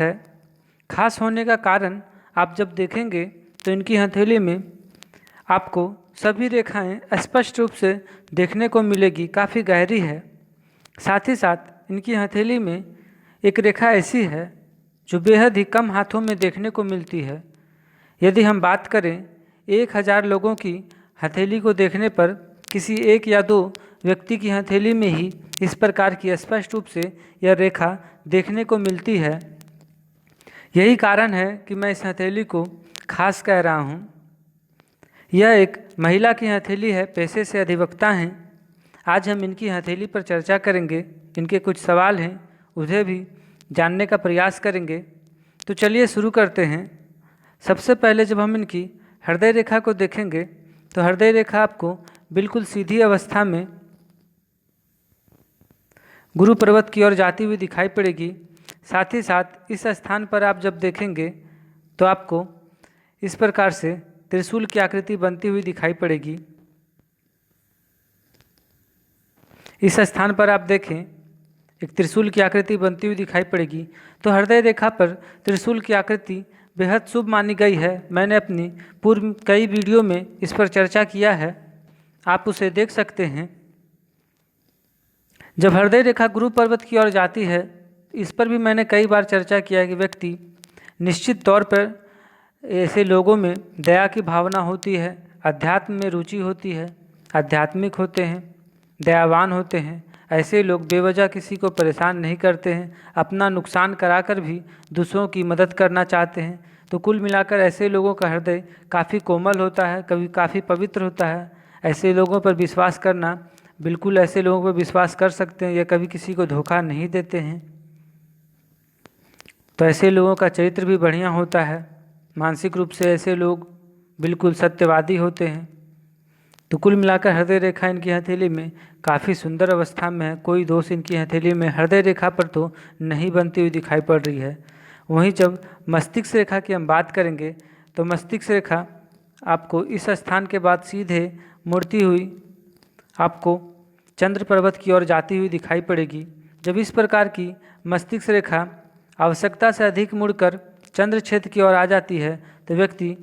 है। खास होने का कारण आप जब देखेंगे तो इनकी हथेली में आपको सभी रेखाएं स्पष्ट रूप से देखने को मिलेगी, काफ़ी गहरी है। साथ ही साथ इनकी हथेली में एक रेखा ऐसी है जो बेहद ही कम हाथों में देखने को मिलती है। यदि हम बात करें 1000 लोगों की हथेली को देखने पर किसी एक या दो व्यक्ति की हथेली में ही इस प्रकार की स्पष्ट रूप से यह रेखा देखने को मिलती है। यही कारण है कि मैं इस हथेली को खास कह रहा हूँ। यह एक महिला की हथेली है, पेशे से अधिवक्ता हैं। आज हम इनकी हथेली पर चर्चा करेंगे, इनके कुछ सवाल हैं उन्हें भी जानने का प्रयास करेंगे। तो चलिए शुरू करते हैं। सबसे पहले जब हम इनकी हृदय रेखा को देखेंगे तो हृदय रेखा आपको बिल्कुल सीधी अवस्था में गुरु पर्वत की ओर जाती हुई दिखाई पड़ेगी। साथ ही साथ इस स्थान पर आप जब देखेंगे तो आपको इस प्रकार से त्रिशूल की आकृति बनती हुई दिखाई पड़ेगी। इस स्थान पर आप देखें एक त्रिशूल की आकृति बनती हुई दिखाई पड़ेगी। तो हृदय रेखा पर त्रिशूल की आकृति बेहद शुभ मानी गई है। मैंने अपनी पूर्व कई वीडियो में इस पर चर्चा किया है, आप उसे देख सकते हैं। जब हृदय रेखा गुरु पर्वत की ओर जाती है, इस पर भी मैंने कई बार चर्चा किया है कि व्यक्ति निश्चित तौर पर ऐसे लोगों में दया की भावना होती है, अध्यात्म में रुचि होती है, आध्यात्मिक होते हैं, दयावान होते हैं। ऐसे लोग बेवजह किसी को परेशान नहीं करते हैं, अपना नुकसान कराकर भी दूसरों की मदद करना चाहते हैं। तो कुल मिलाकर ऐसे लोगों का हृदय काफ़ी कोमल होता है, कभी काफ़ी पवित्र होता है। ऐसे लोगों पर विश्वास करना, बिल्कुल ऐसे लोगों पर विश्वास कर सकते हैं, या कभी किसी को धोखा नहीं देते हैं। तो ऐसे लोगों का चरित्र भी बढ़िया होता है। मानसिक रूप से ऐसे लोग बिल्कुल सत्यवादी होते हैं। तो कुल मिलाकर हृदय रेखा इनकी हथेली में काफ़ी सुंदर अवस्था में है। कोई दोष इनकी हथेली में हृदय रेखा पर तो नहीं बनती हुई दिखाई पड़ रही है। वहीं जब मस्तिष्क रेखा की हम बात करेंगे तो मस्तिष्क रेखा आपको इस स्थान के बाद सीधे मुड़ती हुई आपको चंद्र पर्वत की ओर जाती हुई दिखाई पड़ेगी। जब इस प्रकार की मस्तिष्क रेखा आवश्यकता से अधिक मुड़कर चंद्र क्षेत्र की ओर आ जाती है तो व्यक्ति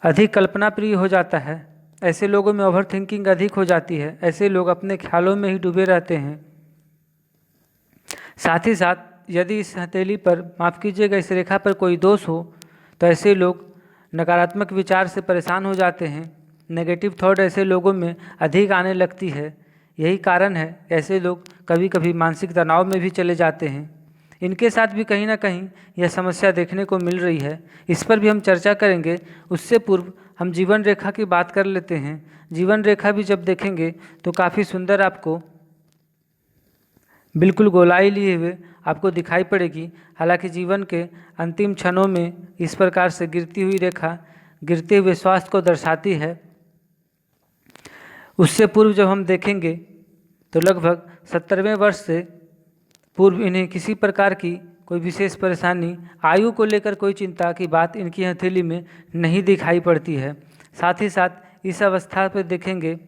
अधिक कल्पना प्रिय हो जाता है। ऐसे लोगों में ओवर थिंकिंग अधिक हो जाती है। ऐसे लोग अपने ख्यालों में ही डूबे रहते हैं। साथ ही साथ यदि इस हथेली पर, माफ़ कीजिएगा, इस रेखा पर कोई दोष हो तो ऐसे लोग नकारात्मक विचार से परेशान हो जाते हैं। नेगेटिव थॉट ऐसे लोगों में अधिक आने लगती है। यही कारण है ऐसे लोग कभी कभी मानसिक तनाव में भी चले जाते हैं। इनके साथ भी कहीं ना कहीं यह समस्या देखने को मिल रही है। इस पर भी हम चर्चा करेंगे। उससे पूर्व हम जीवन रेखा की बात कर लेते हैं। जीवन रेखा भी जब देखेंगे तो काफ़ी सुंदर आपको बिल्कुल गोलाई लिए हुए आपको दिखाई पड़ेगी। हालांकि जीवन के अंतिम क्षणों में इस प्रकार से गिरती हुई रेखा गिरते हुए स्वास्थ्य को दर्शाती है। उससे पूर्व जब हम देखेंगे तो लगभग 70वें वर्ष से पूर्व इन्हें किसी प्रकार की कोई विशेष परेशानी, आयु को लेकर कोई चिंता की बात इनकी हथेली में नहीं दिखाई पड़ती है। साथ ही साथ इस अवस्था पर देखेंगे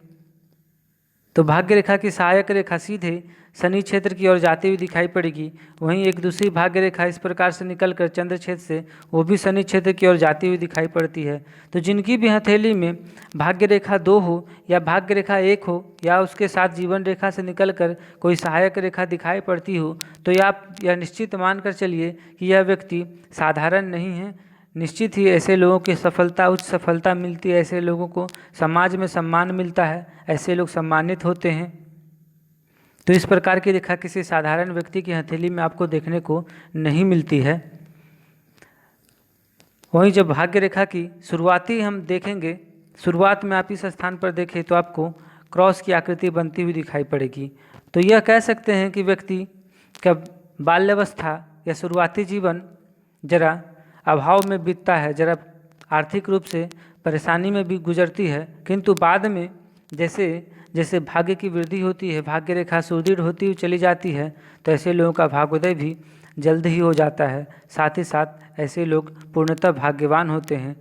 तो भाग्य रेखा की सहायक रेखा सीधे शनि क्षेत्र की ओर जाती हुई दिखाई पड़ेगी। वहीं एक दूसरी भाग्य रेखा इस प्रकार से निकलकर चंद्र क्षेत्र से वो भी शनि क्षेत्र की ओर जाती हुई दिखाई पड़ती है। तो जिनकी भी हथेली में भाग्य रेखा 2 हो या भाग्य रेखा 1 हो या उसके साथ जीवन रेखा से निकलकर कोई सहायक रेखा दिखाई पड़ती हो तो आप यह निश्चित मानकर चलिए कि यह व्यक्ति साधारण नहीं है। निश्चित ही ऐसे लोगों की सफलता, उच्च सफलता मिलती है। ऐसे लोगों को समाज में सम्मान मिलता है, ऐसे लोग सम्मानित होते हैं। तो इस प्रकार की रेखा किसी साधारण व्यक्ति की हथेली में आपको देखने को नहीं मिलती है। वहीं जब भाग्य रेखा की शुरुआती हम देखेंगे, शुरुआत में आप इस स्थान पर देखें तो आपको क्रॉस की आकृति बनती हुई दिखाई पड़ेगी। तो यह कह सकते हैं कि व्यक्ति का बाल्यावस्था या शुरुआती जीवन जरा अभाव में बीतता है, जरा आर्थिक रूप से परेशानी में भी गुजरती है। किंतु बाद में जैसे जैसे भाग्य की वृद्धि होती है, भाग्य रेखा सुदृढ़ होती हुई चली जाती है, तो ऐसे लोगों का भाग्योदय भी जल्द ही हो जाता है। साथ ही साथ ऐसे लोग पूर्णतः भाग्यवान होते हैं।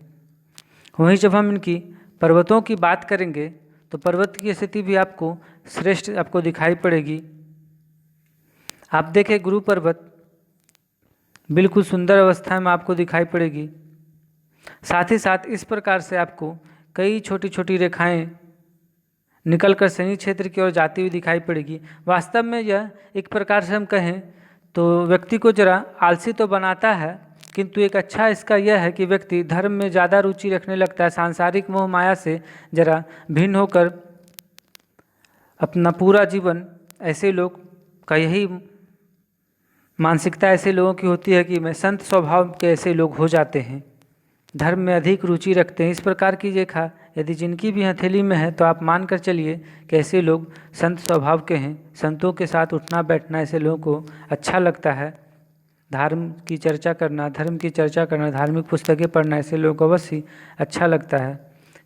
वहीं जब हम इनकी पर्वतों की बात करेंगे तो पर्वत की स्थिति भी आपको श्रेष्ठ आपको दिखाई पड़ेगी। आप देखें गुरु पर्वत बिल्कुल सुंदर अवस्था में आपको दिखाई पड़ेगी। साथ ही साथ इस प्रकार से आपको कई छोटी छोटी रेखाएं निकलकर शनि क्षेत्र की ओर जाती हुई दिखाई पड़ेगी। वास्तव में यह एक प्रकार से हम कहें तो व्यक्ति को जरा आलसी तो बनाता है, किंतु एक अच्छा इसका यह है कि व्यक्ति धर्म में ज़्यादा रुचि रखने लगता है, सांसारिक मोह माया से जरा भिन्न होकर अपना पूरा जीवन, ऐसे लोग का यही मानसिकता ऐसे लोगों की होती है कि मैं संत स्वभाव के ऐसे लोग हो जाते हैं, धर्म में अधिक रुचि रखते हैं। इस प्रकार की रेखा यदि जिनकी भी हथेली में है तो आप मान कर चलिए कि ऐसे लोग संत स्वभाव के हैं, संतों के साथ उठना बैठना ऐसे लोगों को अच्छा लगता है। धर्म की चर्चा करना, धार्मिक पुस्तकें पढ़ना ऐसे लोगों को अवश्य अच्छा लगता है।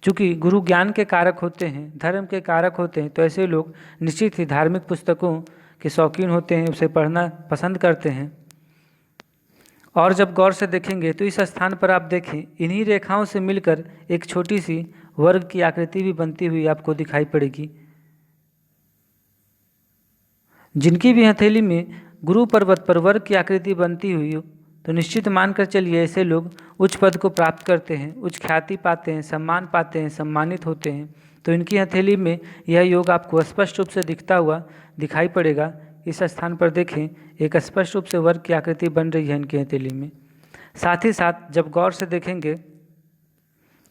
चूँकि गुरु ज्ञान के कारक होते हैं, धर्म के कारक होते हैं, तो ऐसे लोग निश्चित ही धार्मिक पुस्तकों के शौकीन होते हैं, उसे पढ़ना पसंद करते हैं। और जब गौर से देखेंगे तो इस स्थान पर आप देखें, इन्हीं रेखाओं से मिलकर एक छोटी सी वर्ग की आकृति भी बनती हुई आपको दिखाई पड़ेगी। जिनकी भी हथेली में गुरु पर्वत पर वर्ग की आकृति बनती हुई हो तो निश्चित मानकर चलिए ऐसे लोग उच्च पद को प्राप्त करते हैं, उच्च ख्याति पाते हैं, सम्मान पाते हैं, सम्मानित होते हैं। तो इनकी हथेली में यह योग आपको स्पष्ट रूप से दिखता हुआ दिखाई पड़ेगा। इस स्थान पर देखें, एक स्पष्ट रूप से वर्ग की आकृति बन रही है इनकी हथेली में। साथ ही साथ जब गौर से देखेंगे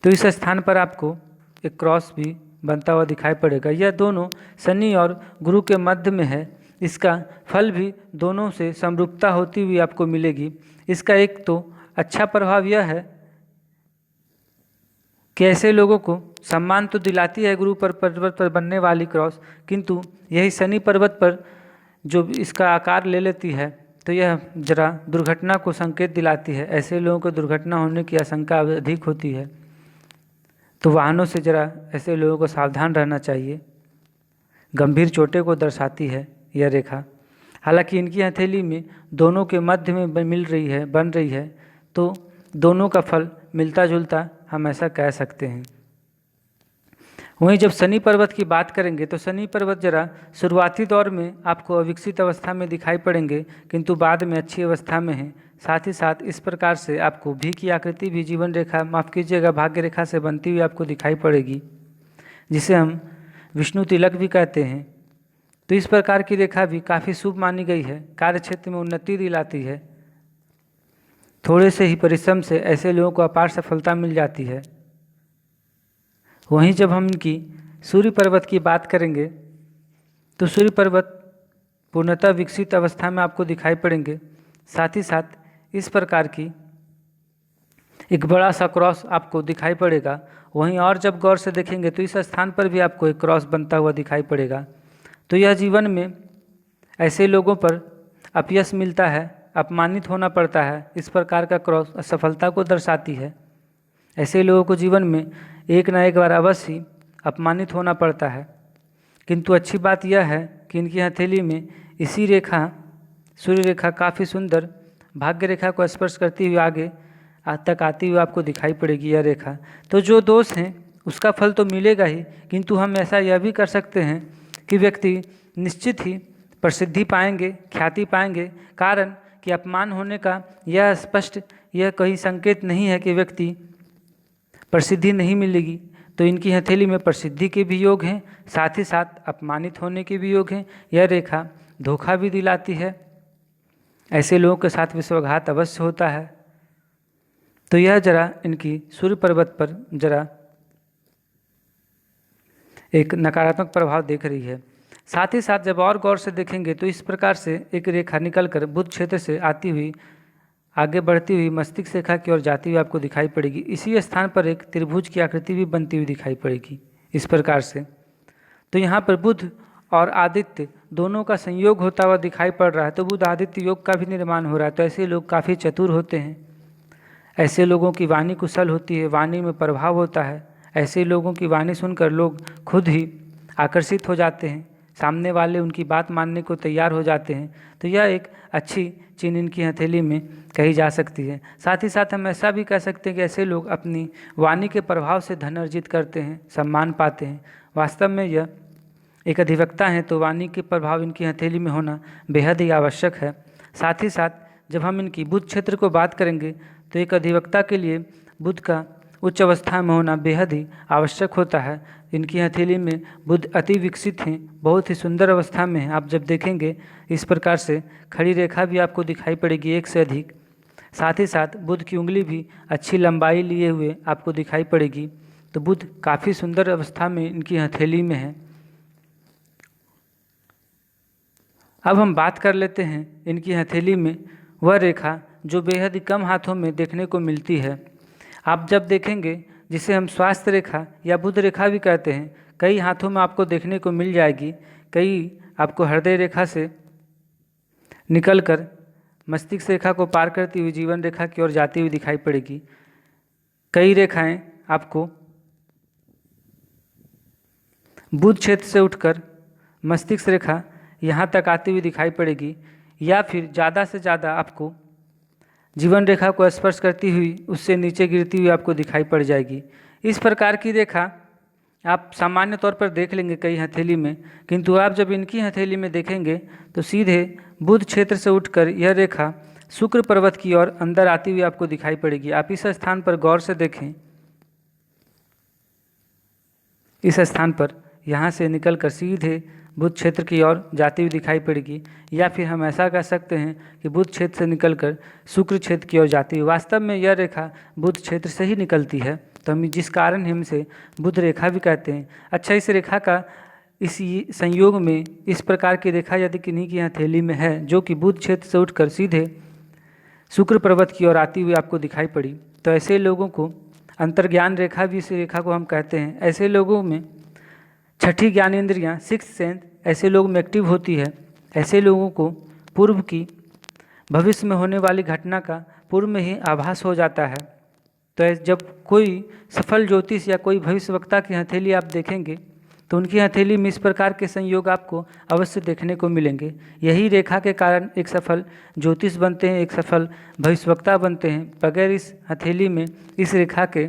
तो इस स्थान पर आपको एक क्रॉस भी बनता हुआ दिखाई पड़ेगा। यह दोनों शनि और गुरु के मध्य में है। इसका फल भी दोनों से समरूपता होती हुई आपको मिलेगी। इसका एक तो अच्छा प्रभाव यह है कि ऐसे लोगों को सम्मान तो दिलाती है गुरु पर्वत पर बनने वाली क्रॉस, किंतु यही शनि पर्वत पर जो इसका आकार ले लेती है तो यह जरा दुर्घटना को संकेत दिलाती है। ऐसे लोगों को दुर्घटना होने की आशंका अधिक होती है, तो वाहनों से जरा ऐसे लोगों को सावधान रहना चाहिए। गंभीर चोटें को दर्शाती है यह रेखा। हालांकि इनकी हथेली में दोनों के मध्य में बन रही है, तो दोनों का फल मिलता जुलता हम ऐसा कह सकते हैं। वहीं जब शनि पर्वत की बात करेंगे तो शनि पर्वत जरा शुरुआती दौर में आपको अविकसित अवस्था में दिखाई पड़ेंगे, किंतु बाद में अच्छी अवस्था में हैं। साथ ही साथ इस प्रकार से आपको भी की आकृति भी जीवन रेखा, माफ़ कीजिएगा, भाग्य रेखा से बनती हुई आपको दिखाई पड़ेगी, जिसे हम विष्णु तिलक भी कहते हैं। तो इस प्रकार की रेखा भी काफ़ी शुभ मानी गई है, कार्य क्षेत्र में उन्नति दिलाती है। थोड़े से ही परिश्रम से ऐसे लोगों को अपार सफलता मिल जाती है। वहीं जब हम इनकी सूर्य पर्वत की बात करेंगे तो सूर्य पर्वत पूर्णतः विकसित अवस्था में आपको दिखाई पड़ेंगे। साथ ही साथ इस प्रकार की एक बड़ा सा क्रॉस आपको दिखाई पड़ेगा। वहीं और जब गौर से देखेंगे तो इस स्थान पर भी आपको एक क्रॉस बनता हुआ दिखाई पड़ेगा। तो यह जीवन में ऐसे लोगों पर अपयश मिलता है, अपमानित होना पड़ता है। इस प्रकार का क्रॉस असफलता को दर्शाती है। ऐसे लोगों को जीवन में एक न एक बार अवश्य अपमानित होना पड़ता है, किंतु अच्छी बात यह है कि इनकी हथेली में इसी रेखा, सूर्य रेखा, काफ़ी सुंदर भाग्य रेखा को स्पर्श करती हुई आगे तक आती हुई आपको दिखाई पड़ेगी यह रेखा। तो जो दोष हैं उसका फल तो मिलेगा ही, किंतु हम ऐसा यह भी कर सकते हैं कि व्यक्ति निश्चित ही प्रसिद्धि पाएंगे, ख्याति पाएंगे। कारण कि अपमान होने का यह स्पष्ट, यह कहीं संकेत नहीं है कि व्यक्ति प्रसिद्धि नहीं मिलेगी। तो इनकी हथेली में प्रसिद्धि के भी योग हैं, साथ ही साथ अपमानित होने के भी योग हैं। यह रेखा धोखा भी दिलाती है, ऐसे लोगों के साथ विश्वासघात अवश्य होता है। तो यह जरा इनकी सूर्य पर्वत पर जरा एक नकारात्मक प्रभाव देख रही है। साथ ही साथ जब और गौर से देखेंगे तो इस प्रकार से एक रेखा निकलकर बुध क्षेत्र से आती हुई आगे बढ़ती हुई मस्तिष्क रेखा की ओर जाती हुई आपको दिखाई पड़ेगी। इसी स्थान पर एक त्रिभुज की आकृति भी बनती हुई दिखाई पड़ेगी इस प्रकार से। तो यहाँ पर बुध और आदित्य दोनों का संयोग होता हुआ दिखाई पड़ रहा है, तो बुध आदित्य योग का भी निर्माण हो रहा है। तो ऐसे लोग काफ़ी चतुर होते हैं, ऐसे लोगों की वाणी कुशल होती है, वाणी में प्रभाव होता है। ऐसे लोगों की वाणी सुनकर लोग खुद ही आकर्षित हो जाते हैं, सामने वाले उनकी बात मानने को तैयार हो जाते हैं। तो यह एक अच्छी चिन्ह इनकी हथेली में कही जा सकती है। साथ ही साथ हम ऐसा भी कह सकते हैं कि ऐसे लोग अपनी वाणी के प्रभाव से धन अर्जित करते हैं, सम्मान पाते हैं। वास्तव में यह एक अधिवक्ता हैं, तो वाणी के प्रभाव इनकी हथेली में होना बेहद ही आवश्यक है। साथ ही साथ जब हम इनकी बुध क्षेत्र को बात करेंगे तो एक अधिवक्ता के लिए बुध का उच्च अवस्था में होना बेहद ही आवश्यक होता है। इनकी हथेली में बुध अति विकसित हैं, बहुत ही सुंदर अवस्था में हैं। आप जब देखेंगे इस प्रकार से खड़ी रेखा भी आपको दिखाई पड़ेगी एक से अधिक, साथ ही साथ बुध की उंगली भी अच्छी लंबाई लिए हुए आपको दिखाई पड़ेगी। तो बुध काफ़ी सुंदर अवस्था में इनकी हथेली में है। अब हम बात कर लेते हैं इनकी हथेली में वह रेखा जो बेहद ही कम हाथों में देखने को मिलती है। आप जब देखेंगे जिसे हम स्वास्थ्य रेखा या बुध रेखा भी कहते हैं, कई हाथों में आपको देखने को मिल जाएगी। कई आपको हृदय रेखा से निकलकर मस्तिष्क रेखा को पार करती हुई जीवन रेखा की ओर जाती हुई दिखाई पड़ेगी। कई रेखाएं आपको बुध क्षेत्र से उठकर मस्तिष्क रेखा यहाँ तक आती हुई दिखाई पड़ेगी, या फिर ज़्यादा से ज़्यादा आपको जीवन रेखा को स्पर्श करती हुई उससे नीचे गिरती हुई आपको दिखाई पड़ जाएगी। इस प्रकार की रेखा आप सामान्य तौर पर देख लेंगे कई हथेली में, किंतु आप जब इनकी हथेली में देखेंगे तो सीधे बुध क्षेत्र से उठकर यह रेखा शुक्र पर्वत की ओर अंदर आती हुई आपको दिखाई पड़ेगी। आप इस स्थान पर गौर से देखें, इस स्थान पर यहाँ से निकलकर सीधे बुध क्षेत्र की ओर जाती हुई दिखाई पड़ेगी, या फिर हम ऐसा कह सकते हैं कि बुध क्षेत्र से निकलकर शुक्र क्षेत्र की ओर जाती हुई। वास्तव में यह रेखा बुध क्षेत्र से ही निकलती है, तो हम जिस कारण हम इसे बुध रेखा भी कहते हैं। अच्छा, इस रेखा का इसी संयोग में इस प्रकार की रेखा यदि किन्हीं की हथेली में है जो कि बुध क्षेत्र से उठकर सीधे शुक्र पर्वत की ओर आती हुई आपको दिखाई पड़ी, तो ऐसे लोगों को अंतर्ज्ञान रेखा भी इस रेखा को हम कहते हैं। ऐसे लोगों में छठी ज्ञानेंद्रियाँ, सिक्स्थ सेंस ऐसे लोग में एक्टिव होती है। ऐसे लोगों को पूर्व की भविष्य में होने वाली घटना का पूर्व में ही आभास हो जाता है। तो जब कोई सफल ज्योतिष या कोई भविष्यवक्ता की हथेली आप देखेंगे तो उनकी हथेली में इस प्रकार के संयोग आपको अवश्य देखने को मिलेंगे। यही रेखा के कारण एक सफल ज्योतिष बनते हैं, एक सफल भविष्यवक्ता बनते हैं। बगैर इस हथेली में इस रेखा के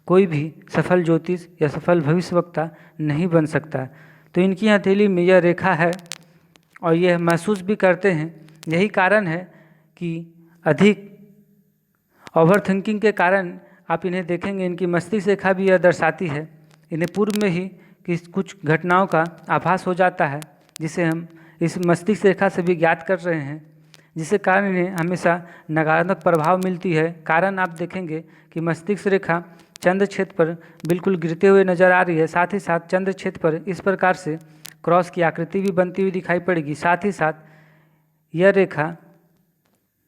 कोई भी सफल ज्योतिष या सफल भविष्यवक्ता नहीं बन सकता। तो इनकी हथेली में यह रेखा है और यह महसूस भी करते हैं। यही कारण है कि अधिक ओवर थिंकिंग के कारण आप इन्हें देखेंगे, इनकी मस्तिष्क रेखा भी यह दर्शाती है। इन्हें पूर्व में ही कि कुछ घटनाओं का आभास हो जाता है, जिसे हम इस मस्तिष्क रेखा से भी ज्ञात कर रहे हैं, जिसके कारण इन्हें हमेशा नकारात्मक प्रभाव मिलती है। कारण आप देखेंगे कि मस्तिष्क रेखा चंद्र क्षेत्र पर बिल्कुल गिरते हुए नजर आ रही है। साथ ही साथ चंद्र क्षेत्र पर इस प्रकार से क्रॉस की आकृति भी बनती हुई दिखाई पड़ेगी। साथ ही साथ यह रेखा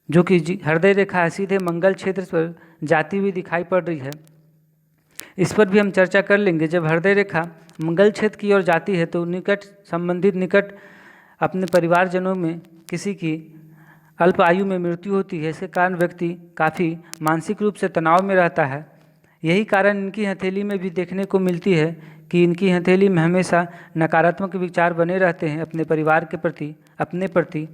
जो कि हृदय रेखा है सीधे मंगल क्षेत्र पर जाती हुई दिखाई पड़ रही है। इस पर भी हम चर्चा कर लेंगे। जब हृदय रेखा मंगल क्षेत्र की ओर जाती है तो निकट संबंधित निकट अपने परिवारजनों में किसी की अल्प आयु में मृत्यु होती है। इसके कारण व्यक्ति काफ़ी मानसिक रूप से तनाव में रहता है। यही कारण इनकी हथेली में भी देखने को मिलती है कि इनकी हथेली में हमेशा नकारात्मक विचार बने रहते हैं अपने परिवार के प्रति, अपने प्रति।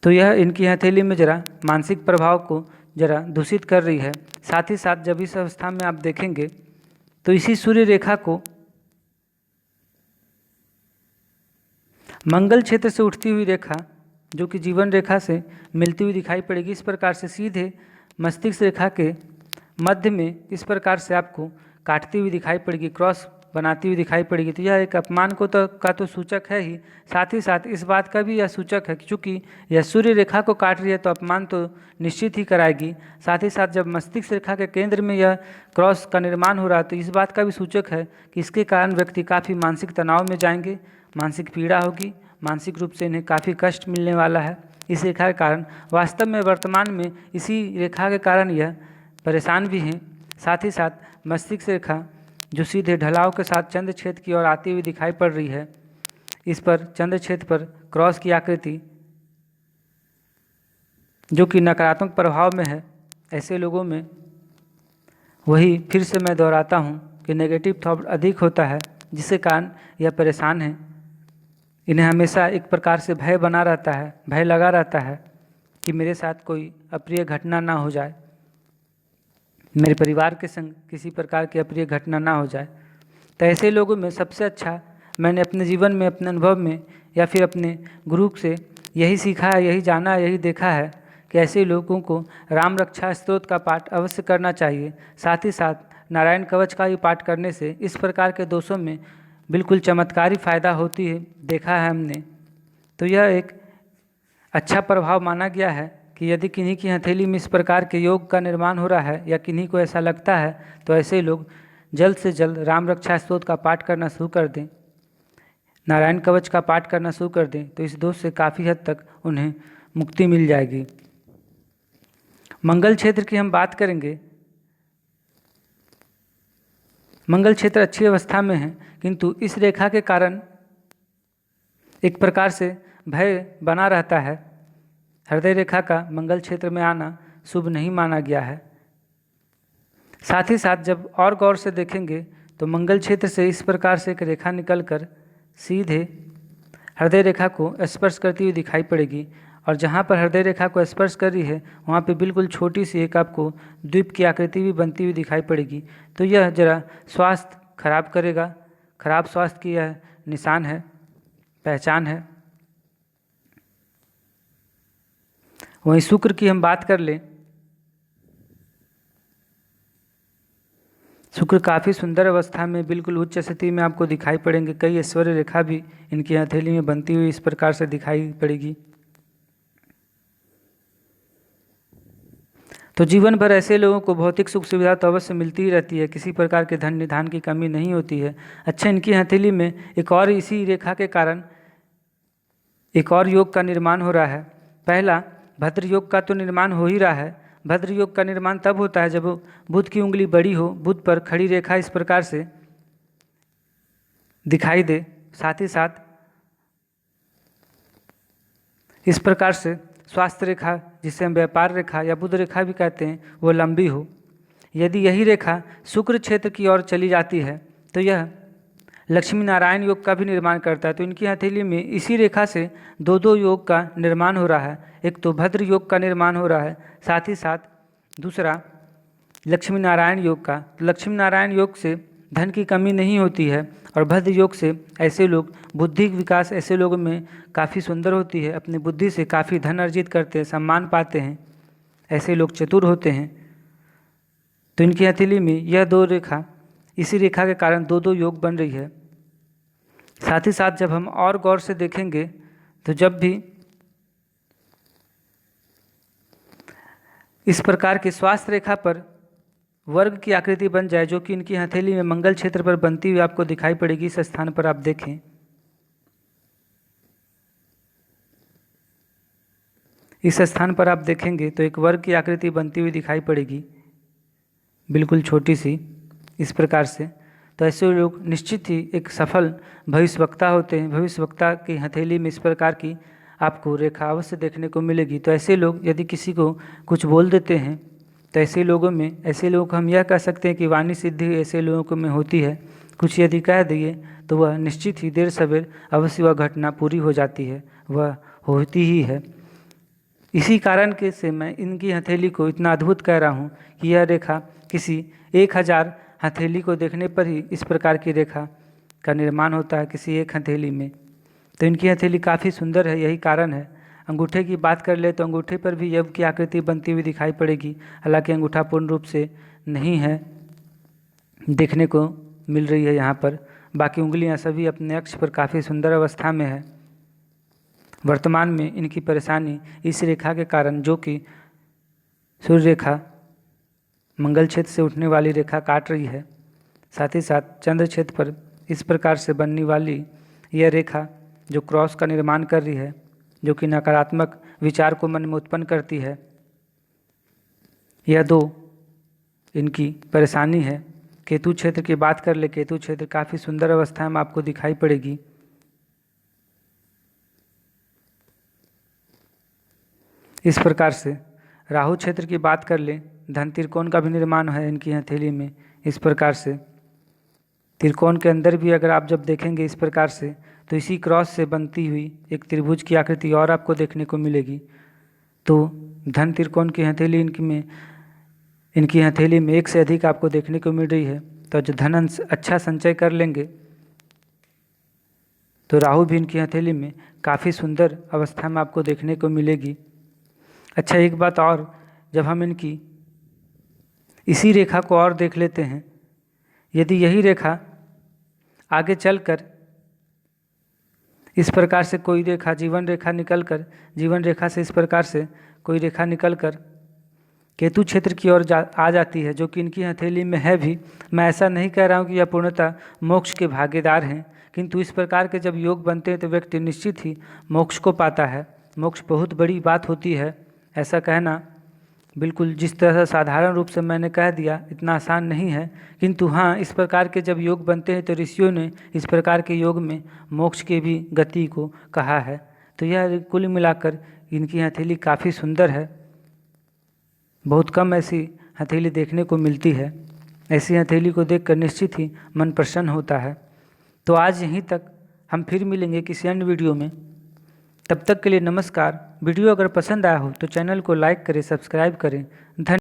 तो यह इनकी हथेली में जरा मानसिक प्रभाव को जरा दूषित कर रही है। साथ ही साथ जब इस अवस्था में आप देखेंगे तो इसी सूर्य रेखा को मंगल क्षेत्र से उठती हुई रेखा जो कि जीवन रेखा से मिलती हुई दिखाई पड़ेगी। इस प्रकार से सीधे मस्तिष्क रेखा के मध्य में इस प्रकार से आपको काटती हुई दिखाई पड़ेगी, क्रॉस बनाती हुई दिखाई पड़ेगी। तो यह एक अपमान का तो सूचक है ही, साथ ही साथ इस बात का भी यह सूचक है कि चूँकि यह सूर्य रेखा को काट रही है तो अपमान तो निश्चित ही कराएगी। साथ ही साथ जब मस्तिष्क रेखा के केंद्र में यह क्रॉस का निर्माण हो रहा है तो इस बात का भी सूचक है कि इसके कारण व्यक्ति काफ़ी मानसिक तनाव में जाएंगे, मानसिक पीड़ा होगी, मानसिक रूप से इन्हें काफ़ी कष्ट मिलने वाला है इस रेखा के कारण। वास्तव में वर्तमान में इसी रेखा के कारण यह परेशान भी हैं। साथ ही साथ मस्तिष्क रेखा जो सीधे ढलाव के साथ चंद्र क्षेत्र की ओर आती हुई दिखाई पड़ रही है, इस पर चंद्र क्षेत्र पर क्रॉस की आकृति जो कि नकारात्मक प्रभाव में है। ऐसे लोगों में वही फिर से मैं दोहराता हूँ कि नेगेटिव थॉट अधिक होता है, जिसके कारण यह परेशान है। इन्हें हमेशा एक प्रकार से भय बना रहता है, भय लगा रहता है कि मेरे साथ कोई अप्रिय घटना ना हो जाए, मेरे परिवार के संग किसी प्रकार की अप्रिय घटना ना हो जाए। तो ऐसे लोगों में सबसे अच्छा मैंने अपने जीवन में, अपने अनुभव में या फिर अपने गुरु से यही सीखा है, यही जाना है, यही देखा है कि ऐसे लोगों को राम रक्षा स्तोत्र का पाठ अवश्य करना चाहिए। साथ ही साथ नारायण कवच का भी पाठ करने से इस प्रकार के दोषों में बिल्कुल चमत्कारी फायदा होती है, देखा है हमने। तो यह एक अच्छा प्रभाव माना गया है कि यदि किन्हीं की हथेली में इस प्रकार के योग का निर्माण हो रहा है या किन्हीं को ऐसा लगता है तो ऐसे लोग जल्द से जल्द राम रक्षा स्तोत्र का पाठ करना शुरू कर दें, नारायण कवच का पाठ करना शुरू कर दें, तो इस दोष से काफ़ी हद तक उन्हें मुक्ति मिल जाएगी। मंगल क्षेत्र की हम बात करेंगे। मंगल क्षेत्र अच्छी अवस्था में है, किंतु इस रेखा के कारण एक प्रकार से भय बना रहता है। हृदय रेखा का मंगल क्षेत्र में आना शुभ नहीं माना गया है। साथ ही साथ जब और गौर से देखेंगे तो मंगल क्षेत्र से इस प्रकार से एक रेखा निकलकर सीधे हृदय रेखा को स्पर्श करती हुई दिखाई पड़ेगी, और जहाँ पर हृदय रेखा को स्पर्श कर रही है वहाँ पे बिल्कुल छोटी सी एक आपको द्वीप की आकृति भी बनती हुई दिखाई पड़ेगी। तो यह जरा स्वास्थ्य खराब करेगा, खराब स्वास्थ्य की यह निशान है, पहचान है। वहीं शुक्र की हम बात कर लें, शुक्र काफ़ी सुंदर अवस्था में बिल्कुल उच्च स्थिति में आपको दिखाई पड़ेंगे। कई ऐश्वर्य रेखा भी इनकी हथेली में बनती हुई इस प्रकार से दिखाई पड़ेगी। तो जीवन भर ऐसे लोगों को भौतिक सुख सुविधा तो अवश्य मिलती ही रहती है, किसी प्रकार के धन निधान की कमी नहीं होती है। अच्छा, इनकी हथेली में एक और इसी रेखा के कारण एक और योग का निर्माण हो रहा है। पहला भद्र योग का तो निर्माण हो ही रहा है। भद्र योग का निर्माण तब होता है जब बुध की उंगली बड़ी हो, बुध पर खड़ी रेखा इस प्रकार से दिखाई दे, साथ ही साथ इस प्रकार से स्वास्थ्य रेखा, जिसे हम व्यापार रेखा या बुध रेखा भी कहते हैं, वो लंबी हो। यदि यही रेखा शुक्र क्षेत्र की ओर चली जाती है तो यह लक्ष्मी नारायण योग का भी निर्माण करता है। तो इनकी हथेली में इसी रेखा से दो दो योग का निर्माण हो रहा है। एक तो भद्र योग का निर्माण हो रहा है, साथ ही साथ दूसरा लक्ष्मी नारायण योग का। तो लक्ष्मी नारायण योग से धन की कमी नहीं होती है, और भद्र योग से ऐसे लोग, बुद्धि विकास ऐसे लोगों में काफ़ी सुंदर होती है, अपनी बुद्धि से काफ़ी धन अर्जित करते हैं, सम्मान पाते हैं, ऐसे लोग चतुर होते हैं। तो इनकी हथेली में यह दो रेखा, इसी रेखा के कारण दो दो योग बन रही है। साथ ही साथ जब हम और गौर से देखेंगे तो जब भी इस प्रकार की स्वास्थ्य रेखा पर वर्ग की आकृति बन जाए, जो कि इनकी हथेली में मंगल क्षेत्र पर बनती हुई आपको दिखाई पड़ेगी, इस स्थान पर आप देखें, इस स्थान पर आप देखेंगे तो एक वर्ग की आकृति बनती हुई दिखाई पड़ेगी, बिल्कुल छोटी सी इस प्रकार से। तो ऐसे लोग निश्चित ही एक सफल भविष्यवक्ता होते हैं। भविष्यवक्ता की हथेली में इस प्रकार की आपको रेखा अवश्य देखने को मिलेगी। तो ऐसे लोग यदि किसी को कुछ बोल देते हैं तो ऐसे लोगों में, ऐसे लोगों को हम यह कह सकते हैं कि वाणी सिद्धि ऐसे लोगों में होती है। कुछ यदि कह दिए तो वह निश्चित ही देर सवेर अवश्य वह घटना पूरी हो जाती है, वह होती ही है। इसी कारण के से मैं इनकी हथेली को इतना अद्भुत कह रहा हूँ कि यह रेखा किसी 1000 हथेली को देखने पर ही इस प्रकार की रेखा का निर्माण होता है, किसी एक हथेली में। तो इनकी हथेली काफ़ी सुंदर है, यही कारण है। अंगूठे की बात कर ले तो अंगूठे पर भी यव की आकृति बनती हुई दिखाई पड़ेगी, हालांकि अंगूठा पूर्ण रूप से नहीं है, देखने को मिल रही है यहाँ पर। बाकी उंगलियाँ सभी अपने अक्ष पर काफ़ी सुंदर अवस्था में है। वर्तमान में इनकी परेशानी इस रेखा के कारण, जो कि सूर्य रेखा मंगल क्षेत्र से उठने वाली रेखा काट रही है, साथ ही साथ चंद्र क्षेत्र पर इस प्रकार से बनने वाली यह रेखा जो क्रॉस का निर्माण कर रही है, जो कि नकारात्मक विचार को मन में उत्पन्न करती है, यह दो इनकी परेशानी है। केतु क्षेत्र की बात कर ले, केतु क्षेत्र काफ़ी सुंदर अवस्था में आपको दिखाई पड़ेगी। इस प्रकार से राहु क्षेत्र की बात कर ले, धन त्रिकोण का भी निर्माण है इनकी हथेली में। इस प्रकार से त्रिकोण के अंदर भी अगर आप जब देखेंगे इस प्रकार से, तो इसी क्रॉस से बनती हुई एक त्रिभुज की आकृति और आपको देखने को मिलेगी। तो धन त्रिकोण की हथेली इनकी हथेली में एक से अधिक आपको देखने को मिल रही है। तो जो धन अच्छा संचय कर लेंगे तो राहु भी इनकी हथेली में काफ़ी सुंदर अवस्था में आपको देखने को मिलेगी। अच्छा, एक बात और, जब हम इनकी इसी रेखा को और देख लेते हैं, यदि यही रेखा आगे चलकर इस प्रकार से कोई रेखा जीवन रेखा निकलकर, जीवन रेखा से इस प्रकार से कोई रेखा निकलकर केतु क्षेत्र की ओर आ जाती है, जो कि इनकी हथेली में है भी। मैं ऐसा नहीं कह रहा हूँ कि यह पूर्णतः मोक्ष के भागीदार हैं, किंतु इस प्रकार के जब योग बनते हैं तो व्यक्ति निश्चित ही मोक्ष को पाता है। मोक्ष बहुत बड़ी बात होती है, ऐसा कहना बिल्कुल जिस तरह से साधारण रूप से मैंने कह दिया इतना आसान नहीं है, किंतु हाँ, इस प्रकार के जब योग बनते हैं तो ऋषियों ने इस प्रकार के योग में मोक्ष के भी गति को कहा है। तो यह कुल मिलाकर इनकी हथेली काफ़ी सुंदर है। बहुत कम ऐसी हथेली देखने को मिलती है। ऐसी हथेली को देखकर निश्चित ही मन प्रसन्न होता है। तो आज यहीं तक, हम फिर मिलेंगे किसी अन्य वीडियो में। तब तक के लिए नमस्कार। वीडियो अगर पसंद आया हो तो चैनल को लाइक करें, सब्सक्राइब करें। धन्यवाद।